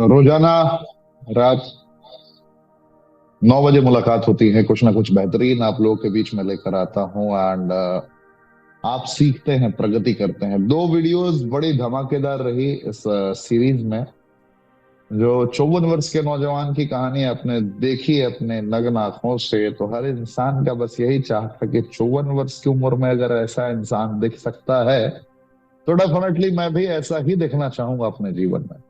रोजाना रात 9 बजे मुलाकात होती है। कुछ ना कुछ बेहतरीन आप लोगों के बीच में लेकर आता हूँ। एंड आप सीखते हैं, प्रगति करते हैं। दो वीडियोस बड़ी धमाकेदार रही इस सीरीज में। जो 54 वर्ष के नौजवान की कहानी आपने देखी है अपने नग्न आंखों से, तो हर इंसान का बस यही चाह था कि 54 वर्ष की उम्र में अगर ऐसा इंसान दिख सकता है तो डेफिनेटली मैं भी ऐसा ही देखना चाहूंगा अपने जीवन में।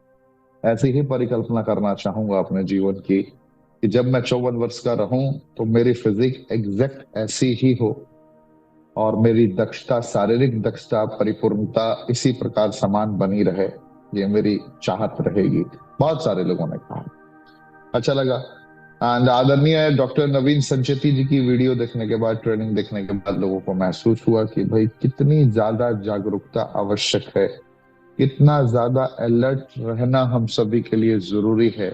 ऐसी ही परिकल्पना करना चाहूंगा अपने जीवन की कि जब मैं 54 वर्ष का रहूं तो मेरी फिजिक एग्जैक्ट ऐसी ही हो और मेरी दक्षता, शारीरिक दक्षता, परिपूर्णता इसी प्रकार समान बनी रहे। ये मेरी चाहत रहेगी। बहुत सारे लोगों ने कहा, अच्छा लगा। एंड आदरणीय डॉक्टर नवीन संचेती जी की वीडियो देखने के बाद, ट्रेनिंग देखने के बाद लोगों को महसूस हुआ कि भाई कितनी ज्यादा जागरूकता आवश्यक है, कितना ज्यादा अलर्ट रहना हम सभी के लिए जरूरी है।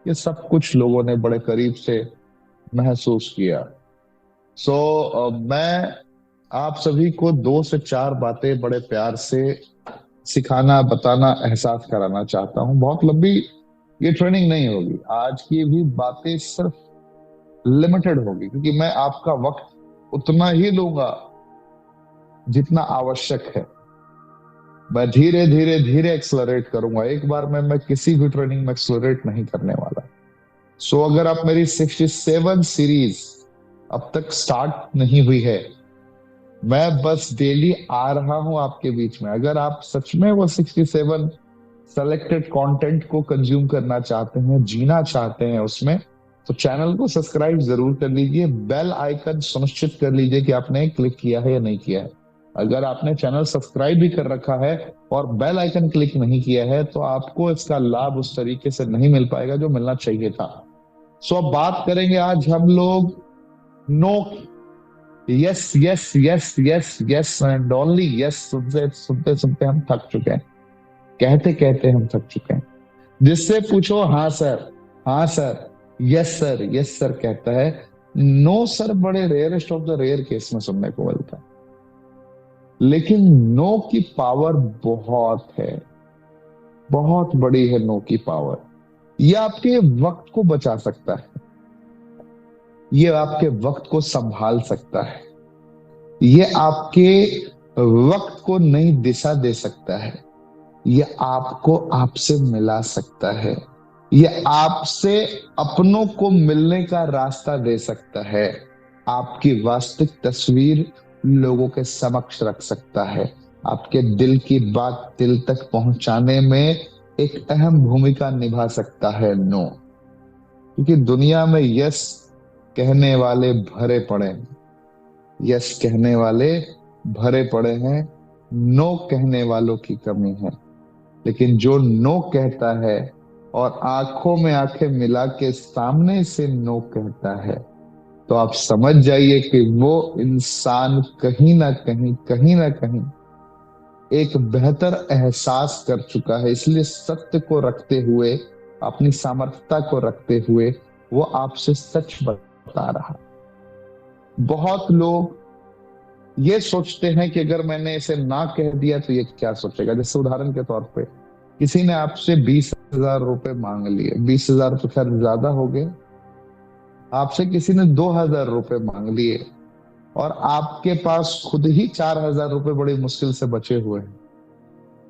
ये सब कुछ लोगों ने बड़े करीब से महसूस किया। मैं आप सभी को 2 से 4 बातें बड़े प्यार से सिखाना, बताना, एहसास कराना चाहता हूं। बहुत लंबी ये ट्रेनिंग नहीं होगी। आज की भी बातें सिर्फ लिमिटेड होगी, क्योंकि मैं आपका वक्त उतना ही लूंगा जितना आवश्यक है। मैं धीरे धीरे धीरे एक्सलरेट करूंगा। एक बार में मैं किसी भी ट्रेनिंग में एक्सलरेट नहीं करने वाला। अगर आप मेरी 67 सीरीज अब तक स्टार्ट नहीं हुई है, मैं बस डेली आ रहा हूं आपके बीच में। अगर आप सच में वो 67 सेलेक्टेड कंटेंट को कंज्यूम करना चाहते हैं, जीना चाहते हैं उसमें, तो चैनल को सब्सक्राइब जरूर कर लीजिए। बेल आइकन सुनिश्चित कर लीजिए कि आपने क्लिक किया है या नहीं किया है। अगर आपने चैनल सब्सक्राइब भी कर रखा है और बेल आइकन क्लिक नहीं किया है तो आपको इसका लाभ उस तरीके से नहीं मिल पाएगा जो मिलना चाहिए था। अब बात करेंगे आज हम लोग no. Yes yes yes yes yes and only yes. सुनते सुनते सुनते हम थक चुके हैं। कहते कहते हम थक चुके हैं। जिससे पूछो हाँ सर, हाँ सर, यस सर कहता है। नो सर बड़े rarest of the rare case में सुनने को मिलता है। लेकिन नो की पावर बहुत है, बहुत बड़ी है नो की पावर। ये आपके वक्त को बचा सकता है, ये आपके वक्त को संभाल सकता है, ये आपके वक्त को नई दिशा दे सकता है, ये आपको आपसे मिला सकता है, ये आपसे अपनों को मिलने का रास्ता दे सकता है, आपकी वास्तविक तस्वीर लोगों के समक्ष रख सकता है, आपके दिल की बात दिल तक पहुंचाने में एक अहम भूमिका निभा सकता है नो। क्योंकि दुनिया में यस कहने वाले भरे पड़े हैं, यस कहने वाले भरे पड़े हैं, नो कहने वालों की कमी है। लेकिन जो नो कहता है और आंखों में आंखें मिला के सामने से नो कहता है, तो आप समझ जाइए कि वो इंसान कहीं ना कहीं, कहीं ना कहीं एक बेहतर एहसास कर चुका है। इसलिए सत्य को रखते हुए, अपनी सामर्थ्यता को रखते हुए वो आपसे सच बता रहा। बहुत लोग ये सोचते हैं कि अगर मैंने इसे ना कह दिया तो ये क्या सोचेगा। जैसे उदाहरण के तौर पे किसी ने आपसे 20,000 रुपए मांग लिए। 20,000 तो खैर ज्यादा हो गए। आपसे किसी ने 2,000 रुपए मांग लिए और आपके पास खुद ही 4,000 रुपए बड़ी मुश्किल से बचे हुए हैं।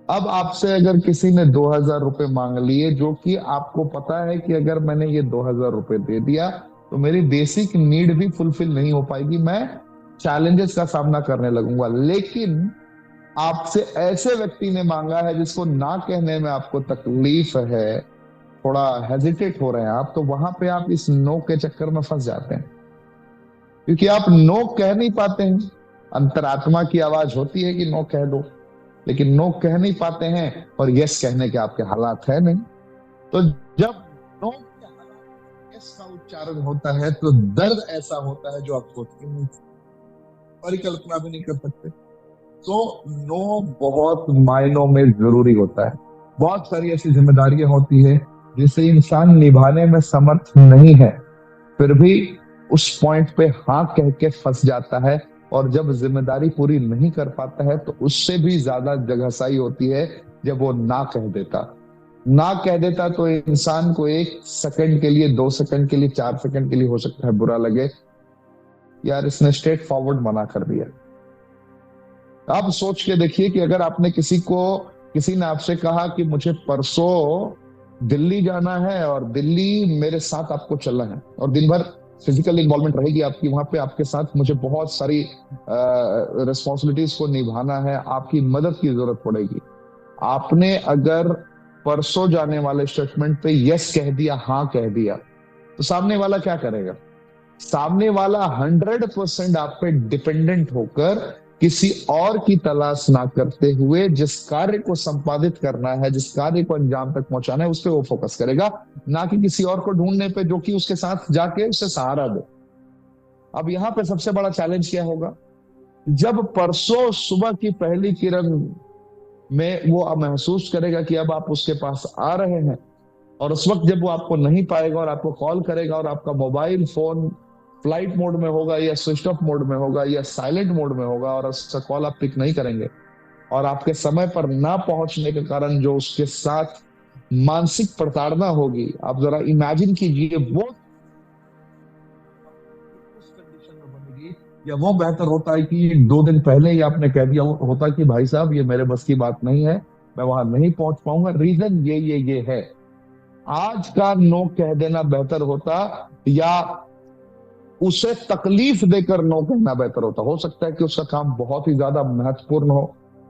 अब आपसे अगर किसी ने 2,000 रुपए मांग लिए, जो कि आपको पता है कि अगर मैंने ये 2,000 रुपए दे दिया तो मेरी बेसिक नीड भी फुलफिल नहीं हो पाएगी, मैं चैलेंजेस का सामना करने लगूंगा। लेकिन आपसे ऐसे व्यक्ति ने मांगा है जिसको ना कहने में आपको तकलीफ है, थोड़ा हेजिटेट हो रहे हैं आप, तो वहां पे आप इस नो के चक्कर में फंस जाते हैं। क्योंकि आप नो कह नहीं पाते हैं। अंतरात्मा की आवाज होती है कि नो कह दो, लेकिन नो कह नहीं पाते हैं और यस कहने के आपके हालात है नहीं। तो जब नो के हालात यस का उच्चारण होता है तो दर्द ऐसा होता है जो आप सोच के नहीं, परिकल्पना भी नहीं कर सकते। तो नो बहुत मायनों में जरूरी होता है। बहुत सारी ऐसी जिम्मेदारियां होती है जिसे इंसान निभाने में समर्थ नहीं है, फिर भी उस पॉइंट पे हाँ कह के फंस जाता है। और जब जिम्मेदारी पूरी नहीं कर पाता है तो उससे भी ज्यादा जगहसाई होती है जब वो ना कह देता। ना कह देता तो इंसान को 1 सेकंड के लिए, 2 सेकंड के लिए, 4 सेकंड के लिए हो सकता है बुरा लगे, यार इसने स्ट्रेट फॉरवर्ड मना कर दिया। आप सोच के देखिए कि अगर आपने किसी ने आपसे कहा कि मुझे परसों दिल्ली जाना है और दिल्ली मेरे साथ आपको चलना है, और दिन भर फिजिकल इन्वॉल्वमेंट रहेगी आपकी वहां पे, आपके साथ मुझे बहुत सारी रिस्पॉन्सिबिलिटीज को निभाना है, आपकी मदद की जरूरत पड़ेगी। आपने अगर परसों जाने वाले स्टेटमेंट पे यस कह दिया, हाँ कह दिया, तो सामने वाला क्या करेगा? सामने वाला 100% आप पे डिपेंडेंट होकर, किसी और की तलाश ना करते हुए, जिस कार्य को संपादित करना है, जिस कार्य को अंजाम तक पहुंचाना है, उस पर वो फोकस करेगा, ना कि किसी और को ढूंढने पे जो कि उसके साथ जाके उसे सहारा दे। अब यहाँ पे सबसे बड़ा चैलेंज क्या होगा? जब परसों सुबह की पहली किरण में वो अब महसूस करेगा कि अब आप उसके पास आ रहे हैं, और उस वक्त जब वो आपको नहीं पाएगा और आपको कॉल करेगा और आपका मोबाइल फोन फ्लाइट मोड में होगा या स्विच ऑफ मोड में होगा या साइलेंट मोड में होगा, और उसका कॉल आप पिक नहीं करेंगे, और आपके समय पर ना पहुंचने के कारण जो उसके साथ मानसिक प्रताड़ना होगी, आप जरा इमेजिन कीजिए वो उस कंडीशन में बनेगी। या वो बेहतर होता है कि 2 दिन पहले ही आपने कह दिया होता कि भाई साहब ये मेरे बस की बात नहीं है, मैं वहां नहीं पहुंच पाऊंगा, रीजन ये है। आज का नो कह देना बेहतर होता, या उसे तकलीफ देकर नो कहना बेहतर होता? हो सकता है कि उसका काम बहुत ही ज्यादा महत्वपूर्ण हो,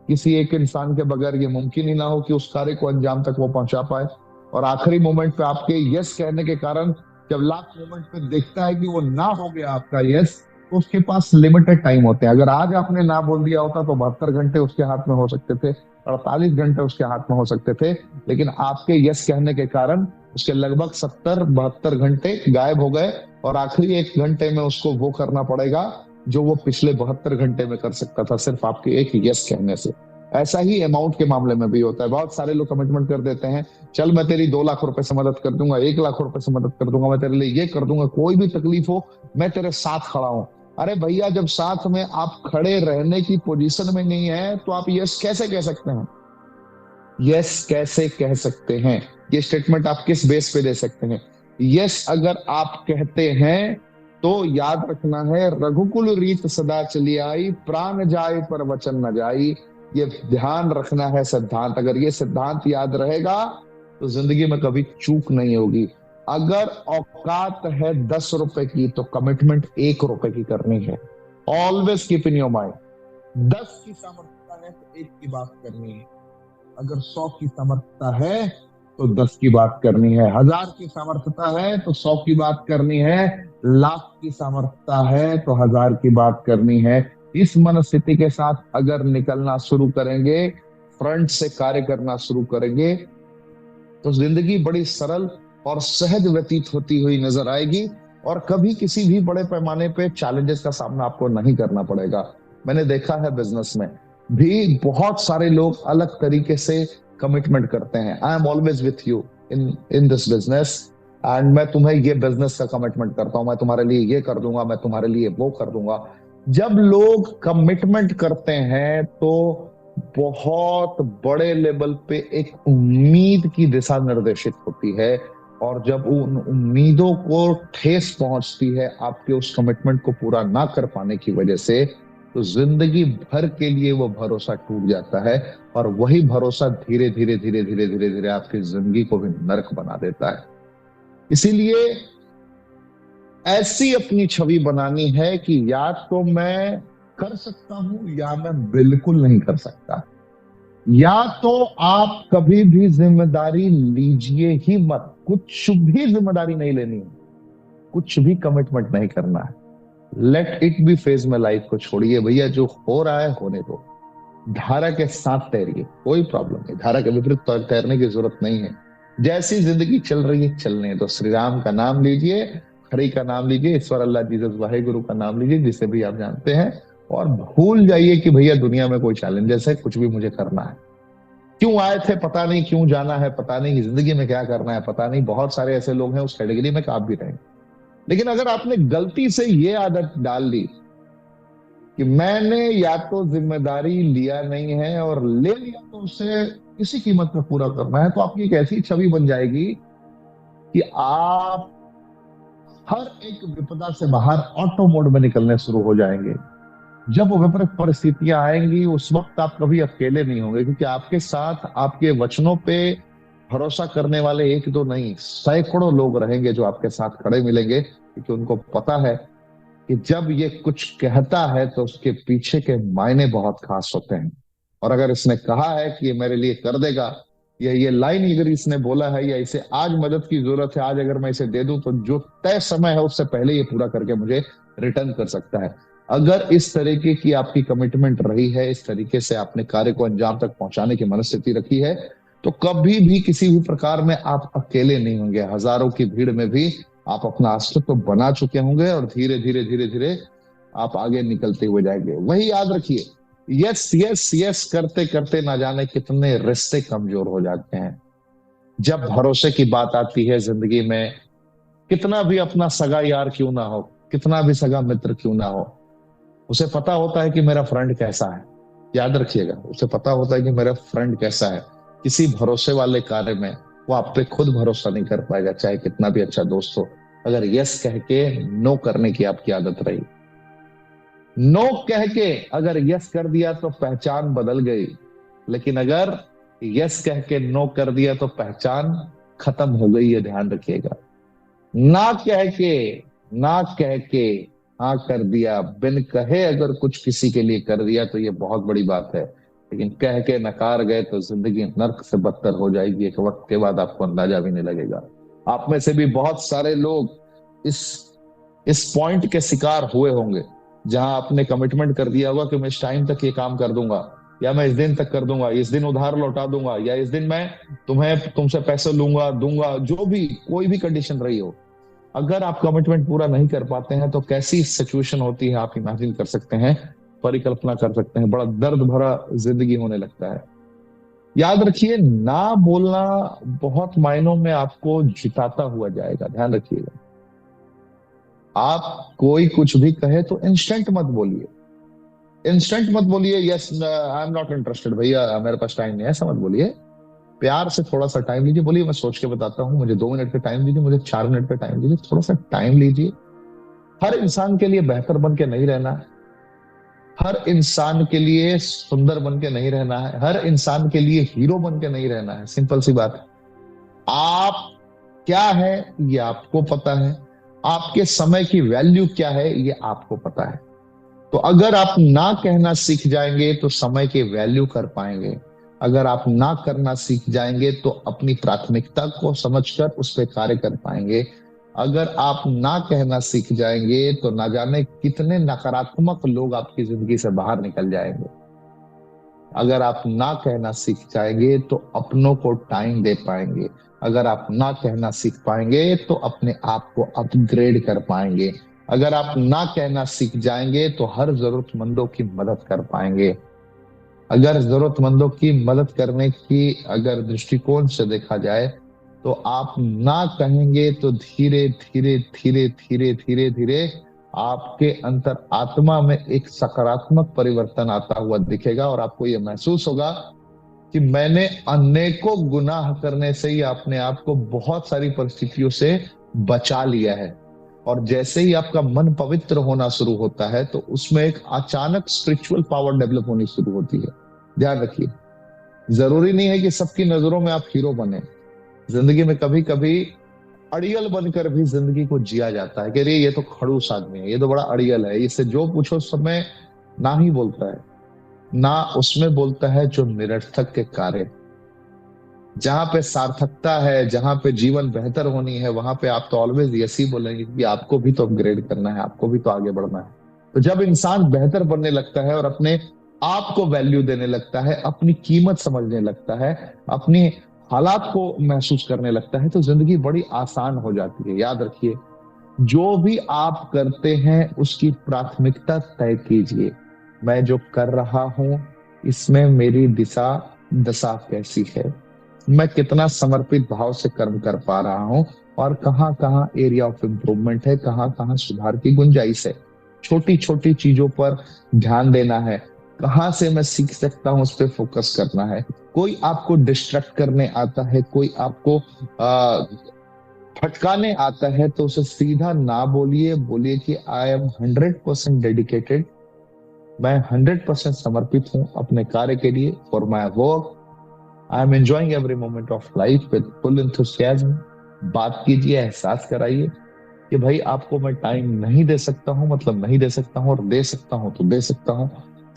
किसी एक इंसान के बगैर ये मुमकिन ही ना हो कि उस कार्य को अंजाम तक वो पहुंचा पाए, और आखिरी मोमेंट पे आपके यस कहने के कारण जब लास्ट मोमेंट पे देखता है कि वो ना हो गया आपका यस, तो उसके पास लिमिटेड टाइम होते हैं। अगर आज आपने ना बोल दिया होता तो 72 घंटे उसके हाथ में हो सकते थे, 48 घंटे उसके हाथ में हो सकते थे, लेकिन आपके यस कहने के कारण उसके लगभग 70-72 घंटे गायब हो गए, और आखिरी 1 घंटे में उसको वो करना पड़ेगा जो वो पिछले 72 घंटे में कर सकता था सिर्फ आपके एक यस कहने से। ऐसा ही अमाउंट के मामले में भी होता है। बहुत सारे लोग कमिटमेंट कर देते हैं, चल मैं तेरी 2 लाख रुपए से मदद कर दूंगा, 1 लाख रुपए से मदद कर दूंगा, मैं तेरे लिए ये कर दूंगा, कोई भी तकलीफ हो मैं तेरे साथ खड़ा हूं। अरे भैया, जब साथ में आप खड़े रहने की पोजीशन में नहीं है तो आप यस कैसे कह सकते हैं? यस कैसे कह सकते हैं? ये स्टेटमेंट आप किस बेस पे दे सकते हैं? यस अगर आप कहते हैं तो याद रखना है, रघुकुल रीत सदा चली आई, प्राण जाए पर वचन न जाई। ये ध्यान रखना है सिद्धांत। अगर ये सिद्धांत याद रहेगा तो जिंदगी में कभी चूक नहीं होगी। अगर औकात है 10 रुपए की तो कमिटमेंट 1 रुपए की करनी है। Always keep in your mind, 10 की सामर्थ्यता है तो 1 की बात करनी है। अगर 100 की सामर्थ्यता है तो 10 की बात करनी है। 1000 की सामर्थ्यता है तो 100 की बात करनी है। लाख की सामर्थ्यता है तो 1000 की बात करनी है। इस मनस्थिति के साथ अगर निकलना शुरू करेंगे, फ्रंट से कार्य करना शुरू करेंगे, तो जिंदगी बड़ी सरल और सहज व्यतीत होती हुई नजर आएगी, और कभी किसी भी बड़े पैमाने पे चैलेंजेस का सामना आपको नहीं करना पड़ेगा। मैंने देखा है बिजनेस में भी बहुत सारे लोग अलग तरीके से कमिटमेंट करते हैं। I am always with you in in this business, and मैं तुम्हें ये बिजनेस का कमिटमेंट करता हूं, मैं तुम्हारे लिए ये कर दूंगा, मैं तुम्हारे लिए वो कर दूंगा। जब लोग कमिटमेंट करते हैं तो बहुत बड़े लेवल पे एक उम्मीद की दिशा निर्देशित होती है, और जब उन उम्मीदों को ठेस पहुंचती है आपके उस कमिटमेंट को पूरा ना कर पाने की वजह से, तो जिंदगी भर के लिए वो भरोसा टूट जाता है, और वही भरोसा धीरे धीरे धीरे धीरे धीरे धीरे आपकी जिंदगी को भी नरक बना देता है। इसीलिए ऐसी अपनी छवि बनानी है कि या तो मैं कर सकता हूं या मैं बिल्कुल नहीं कर सकता। या तो आप कभी भी जिम्मेदारी लीजिए ही मत, कुछ भी जिम्मेदारी नहीं लेनी है, कुछ भी कमिटमेंट नहीं करना है। लेट इट बी फेज में लाइफ को छोड़िए भैया, जो हो रहा है होने दो। धारा के साथ तैरिए, कोई प्रॉब्लम नहीं, धारा के विपरीत तैरने की जरूरत नहीं है। जैसी जिंदगी चल रही है चलने दो। श्री राम का नाम लीजिए, हरि का नाम लीजिए, ईश्वर अल्लाह जीसस वाहे गुरु का नाम लीजिए, जिसे भी आप जानते हैं, और भूल जाइए कि भैया दुनिया में कोई चैलेंजेस है, कुछ भी मुझे करना है। क्यों आए थे पता नहीं, क्यों जाना है पता नहीं, जिंदगी में क्या करना है पता नहीं। बहुत सारे ऐसे लोग हैं उस कैटेगरी में कि आप भी रहेंगे। लेकिन अगर आपने गलती से ये आदत डाल ली कि मैंने या तो जिम्मेदारी लिया नहीं है, और ले लिया तो उसे किसी कीमत पे पूरा करना है, तो आपकी एक ऐसी छवि बन जाएगी कि आप हर एक विपदा से बाहर ऑटो मोड में निकलने शुरू हो जाएंगे। जब वो विपरीत परिस्थितियां आएंगी उस वक्त आप कभी अकेले नहीं होंगे, क्योंकि आपके साथ आपके वचनों पे भरोसा करने वाले एक दो नहीं, सैकड़ों लोग रहेंगे जो आपके साथ खड़े मिलेंगे, क्योंकि उनको पता है कि जब ये कुछ कहता है तो उसके पीछे के मायने बहुत खास होते हैं। और अगर इसने कहा है कि ये मेरे लिए कर देगा, या ये लाइन अगर इसने बोला है, या इसे आज मदद की जरूरत है, आज अगर मैं इसे दे दूं तो जो तय समय है उससे पहले ये पूरा करके मुझे रिटर्न कर सकता है। अगर इस तरीके की आपकी कमिटमेंट रही है, इस तरीके से आपने कार्य को अंजाम तक पहुंचाने की मनस्थिति रखी है, तो कभी भी किसी भी प्रकार में आप अकेले नहीं होंगे। हजारों की भीड़ में भी आप अपना अस्तित्व बना चुके होंगे, और धीरे धीरे धीरे धीरे आप आगे निकलते हुए जाएंगे। वही याद रखिए, यस यस यस करते करते ना जाने कितने रिश्ते कमजोर हो जाते हैं। जब भरोसे की बात आती है जिंदगी में, कितना भी अपना सगा यार क्यों ना हो, कितना भी सगा मित्र क्यों ना हो, उसे पता होता है कि मेरा फ्रेंड कैसा है। याद रखिएगा, उसे पता होता है कि मेरा फ्रेंड कैसा है। किसी भरोसे वाले कार्य में वो आप पे खुद भरोसा नहीं कर पाएगा, चाहे कितना भी अच्छा दोस्त हो। अगर यस कह के नो करने की आपकी आदत रही, नो कह के अगर यस कर दिया तो पहचान बदल गई, लेकिन अगर यस कह के नो कर दिया तो पहचान खत्म हो गई, ये ध्यान रखिएगा। ना कह के, ना कह के हाँ कर दिया, बिन कहे अगर कुछ किसी के लिए कर दिया तो ये बहुत बड़ी बात है, लेकिन कह के नकार गए तो जिंदगी नर्क से बदतर हो जाएगी, एक वक्त के बाद आपको अंदाजा भी नहीं लगेगा। आप में से भी बहुत सारे लोग इस पॉइंट के शिकार हुए होंगे, जहां आपने कमिटमेंट कर दिया होगा कि मैं इस टाइम तक ये काम कर दूंगा, या मैं इस दिन तक कर दूंगा, इस दिन उधार लौटा दूंगा, या इस दिन मैं तुमसे पैसे लूंगा दूंगा, जो भी कोई भी कंडीशन रही हो। अगर आप कमिटमेंट पूरा नहीं कर पाते हैं तो कैसी सिचुएशन होती है आप इमेजिन कर सकते हैं, परिकल्पना कर सकते हैं। बड़ा दर्द भरा जिंदगी होने लगता है। याद रखिए, ना बोलना बहुत मायनों में आपको जिताता हुआ जाएगा, ध्यान रखिएगा। आप कोई कुछ भी कहे तो इंस्टेंट मत बोलिए, इंस्टेंट मत बोलिए yes I am not interested भैया मेरे पास टाइम नहीं है, ऐसा मत बोलिए। प्यार से थोड़ा सा टाइम लीजिए, बोलिए मैं सोच के बताता हूँ, मुझे 2 मिनट का टाइम दीजिए, मुझे 4 मिनट का टाइम दीजिए, थोड़ा सा टाइम लीजिए। हर इंसान के लिए बेहतर बन के नहीं रहना है, हर इंसान के लिए सुंदर बन के नहीं रहना है, हर इंसान के लिए हीरो बन के नहीं रहना है। सिंपल सी बात है। आप क्या है ये आपको पता है, आपके समय की वैल्यू क्या है ये आपको पता है। तो अगर आप ना कहना सीख जाएंगे तो समय की वैल्यू कर पाएंगे। अगर आप ना करना सीख जाएंगे तो अपनी प्राथमिकता को समझकर उस पर कार्य कर पाएंगे। अगर आप ना कहना सीख जाएंगे तो ना जाने कितने नकारात्मक लोग आपकी जिंदगी से बाहर निकल जाएंगे। अगर आप ना कहना सीख जाएंगे तो अपनों को टाइम दे पाएंगे। अगर आप ना कहना सीख पाएंगे तो अपने आप को अपग्रेड कर पाएंगे। अगर आप ना कहना सीख जाएंगे तो हर जरूरतमंदों की मदद कर पाएंगे। अगर जरूरतमंदों की मदद करने की अगर दृष्टिकोण से देखा जाए, तो आप ना कहेंगे तो धीरे धीरे धीरे धीरे धीरे धीरे आपके अंतर आत्मा में एक सकारात्मक परिवर्तन आता हुआ दिखेगा, और आपको यह महसूस होगा कि मैंने अनेकों गुनाह करने से ही अपने आप को बहुत सारी परिस्थितियों से बचा लिया है। और जैसे ही आपका मन पवित्र होना शुरू होता है तो उसमें एक अचानक स्पिरिचुअल पावर डेवलप होनी शुरू होती है। ध्यान रखिए, जरूरी नहीं है कि सबकी नजरों में आप हीरो बने। जिंदगी में कभी कभी अड़ियल बनकर भी जिंदगी को जिया जाता है कि अरे ये तो खड़ूस आदमी है, ये तो बड़ा अड़ियल है, इससे जो पूछो सब में ना ही बोलता है। ना उसमें बोलता है जो निरर्थक के कार्य, जहां पे सार्थकता है, जहां पे जीवन बेहतर होनी है, वहां पे आप तो ऑलवेज यस ही बोलेंगे कि आपको भी तो अपग्रेड करना है, आपको भी तो आगे बढ़ना है। तो जब इंसान बेहतर बनने लगता है और अपने आप को वैल्यू देने लगता है, अपनी कीमत समझने लगता है, अपनी हालात को महसूस करने लगता है, तो जिंदगी बड़ी आसान हो जाती है। याद रखिए, जो भी आप करते हैं उसकी प्राथमिकता तय कीजिए। मैं जो कर रहा हूं इसमें मेरी दिशा दशा कैसी है, मैं कितना समर्पित भाव से कर्म कर पा रहा हूं, और कहाँ कहाँ एरिया ऑफ इम्प्रूवमेंट है, कहाँ कहाँ सुधार की गुंजाइश है। छोटी छोटी चीजों पर ध्यान देना है, कहाँ से मैं सीख सकता हूँ उस पर फोकस करना है। कोई आपको डिस्ट्रैक्ट करने आता है, कोई आपको भटकाने आता है, तो उसे सीधा ना बोलिए, बोलिए कि आई एम 100% डेडिकेटेड, मैं 100% समर्पित हूँ अपने कार्य के लिए, for my work. I am enjoying every moment of life with full enthusiasm. बात कीजिए, एहसास कराइए कि भाई आपको मैं टाइम नहीं दे सकता हूं, मतलब नहीं दे सकता हूं, और दे सकता हूं तो दे सकता हूं।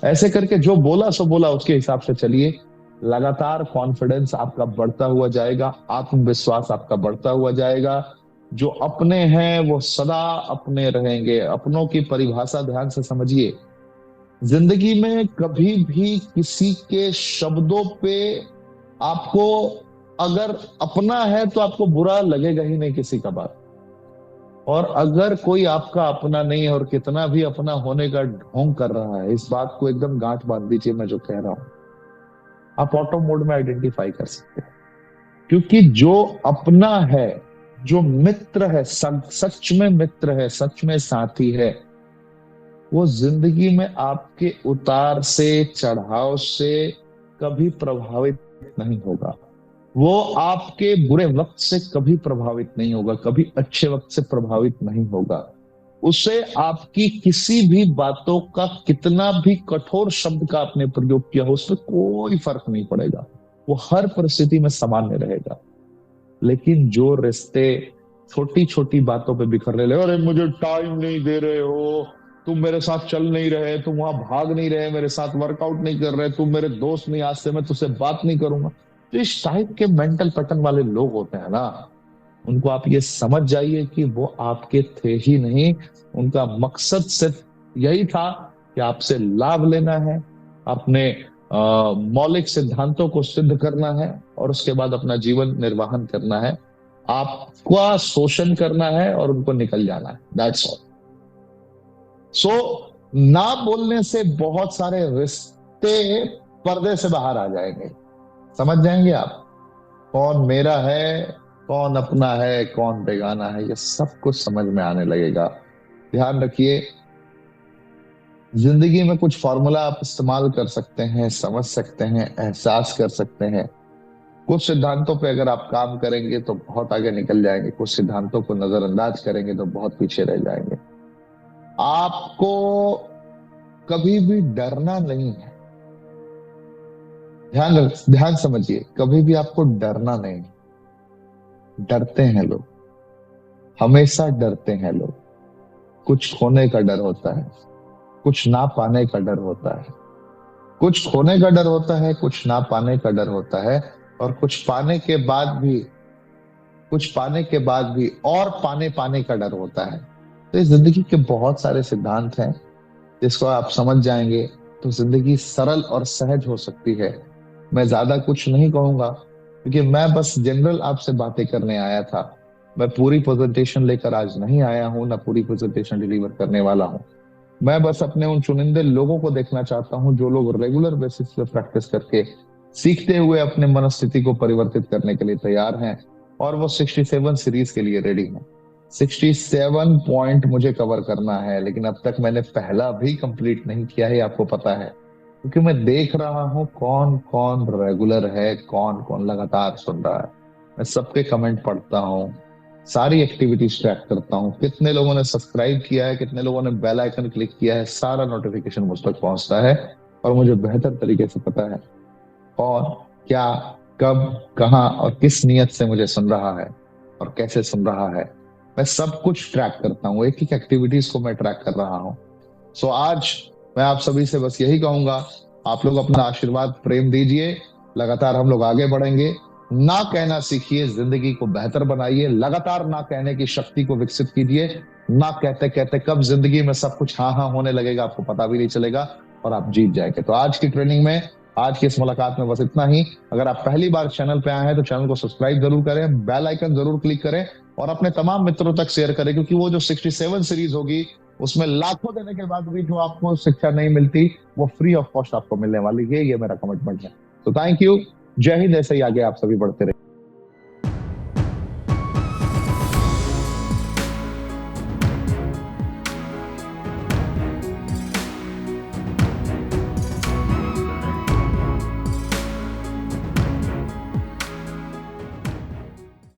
ऐसे करके जो बोला सो बोला, उसके हिसाब से चलिए। लगातार कॉन्फिडेंस आपका बढ़ता हुआ जाएगा, आत्मविश्वास आपका बढ़ता हुआ जाएगा। जो अपने हैं वो सदा अपने रहेंगे। अपनों की परिभाषा ध्यान से समझिए। जिंदगी में कभी भी किसी के शब्दों पे आपको, अगर अपना है तो आपको बुरा लगेगा ही नहीं किसी का बात। और अगर कोई आपका अपना नहीं है और कितना भी अपना होने का ढोंग कर रहा है, इस बात को एकदम गांठ बांध दीजिए, मैं जो कह रहा हूं आप ऑटो मोड में आइडेंटिफाई कर सकते हैं। क्योंकि जो अपना है, जो मित्र है, सच में मित्र है, सच में साथी है, वो जिंदगी में आपके उतार से, चढ़ाव से कभी प्रभावित नहीं होगा। वो आपके बुरे वक्त से कभी प्रभावित नहीं होगा, कभी अच्छे वक्त से प्रभावित नहीं होगा। उसे आपकी किसी भी बातों का, कितना भी कठोर शब्द का आपने प्रयोग किया हो, उसमें कोई फर्क नहीं पड़ेगा। वो हर परिस्थिति में सामान्य रहेगा। लेकिन जो रिश्ते छोटी छोटी बातों पे बिखरने लगे, अरे मुझे टाइम नहीं दे रहे हो, तुम मेरे साथ चल नहीं रहे, तुम वहां भाग नहीं रहे, मेरे साथ वर्कआउट नहीं कर रहे, तुम मेरे दोस्त नहीं, आज से मैं तुझसे बात नहीं करूंगा, तो इस टाइप के मेंटल पैटर्न वाले लोग होते हैं ना, उनको आप ये समझ जाइए कि वो आपके थे ही नहीं। उनका मकसद सिर्फ यही था कि आपसे लाभ लेना है, अपने मौलिक सिद्धांतों को सिद्ध करना है, और उसके बाद अपना जीवन निर्वाहन करना है, आपका शोषण करना है और उनको निकल जाना है। That's all. सो ना बोलने से बहुत सारे रिश्ते पर्दे से बाहर आ जाएंगे। समझ जाएंगे आप, कौन मेरा है, कौन अपना है, कौन बेगाना है, ये सब कुछ समझ में आने लगेगा। ध्यान रखिए, जिंदगी में कुछ फॉर्मूला आप इस्तेमाल कर सकते हैं, समझ सकते हैं, एहसास कर सकते हैं। कुछ सिद्धांतों पे अगर आप काम करेंगे तो बहुत आगे निकल जाएंगे, कुछ सिद्धांतों को नजरअंदाज करेंगे तो बहुत पीछे रह जाएंगे। आपको कभी भी डरना नहीं है। ध्यान समझिए, कभी भी आपको डरना नहीं। डरते हैं लोग, हमेशा डरते हैं लोग। कुछ खोने का डर होता है, कुछ ना पाने का डर होता है। कुछ खोने का डर होता है, कुछ ना पाने का डर होता है, और कुछ पाने के बाद भी, कुछ पाने के बाद भी और पाने पाने का डर होता है। तो इस जिंदगी के बहुत सारे सिद्धांत हैं, जिसको आप समझ जाएंगे तो जिंदगी सरल और सहज हो सकती है। मैं ज्यादा कुछ नहीं कहूंगा, क्योंकि मैं बस जनरल आपसे बातें करने आया था। मैं पूरी प्रेजेंटेशन लेकर आज नहीं आया हूं, ना पूरी प्रेजेंटेशन डिलीवर करने वाला हूं। मैं बस अपने उन चुनिंदे लोगों को देखना चाहता हूं, जो लोग रेगुलर बेसिस पे प्रैक्टिस करके, सीखते हुए अपने मनस्थिति को परिवर्तित करने के लिए तैयार हैं, और वो 67 सीरीज के लिए रेडी हैं। 67 पॉइंट मुझे कवर करना है, लेकिन अब तक मैंने पहला भी कंप्लीट नहीं किया है, आपको पता है, क्योंकि मैं देख रहा हूं कौन कौन रेगुलर है, कौन कौन लगातार सुन रहा है। मैं सबके कमेंट पढ़ता हूं, सारी एक्टिविटीज ट्रैक करता हूं, कितने लोगों ने सब्सक्राइब किया है, कितने लोगों ने बेल आइकन क्लिक किया है, सारा नोटिफिकेशन मुझ तक पहुंचता है। और मुझे बेहतर तरीके से पता है कौन, क्या, कब, कहां और किस नियत से मुझे सुन रहा है और कैसे सुन रहा है। मैं सब कुछ ट्रैक करता हूँ, एक एक एक्टिविटीज को मैं ट्रैक कर रहा हूँ। सो आज मैं आप सभी से बस यही कहूंगा, आप लोग अपना आशीर्वाद प्रेम दीजिए, लगातार हम लोग आगे बढ़ेंगे। ना कहना सीखिए, जिंदगी को बेहतर बनाइए, लगातार ना कहने की शक्ति को विकसित कीजिए। ना कहते कहते कब जिंदगी में सब कुछ हाँ हाँ होने लगेगा, आपको पता भी नहीं चलेगा, और आप जीत जाएंगे। तो आज की ट्रेनिंग में, आज की इस मुलाकात में बस इतना ही। अगर आप पहली बार चैनल पे आए हैं तो चैनल को सब्सक्राइब जरूर करें, बेल आइकन जरूर क्लिक करें, और अपने तमाम मित्रों तक शेयर करें, क्योंकि वो जो 67 सीरीज होगी, उसमें लाखों देने के बाद भी जो आपको शिक्षा नहीं मिलती, वो फ्री ऑफ कॉस्ट आपको मिलने वाली है। ये मेरा कमिटमेंट है। तो थैंक यू, जय हिंद। ऐसे ही आगे आप सभी बढ़ते रहे।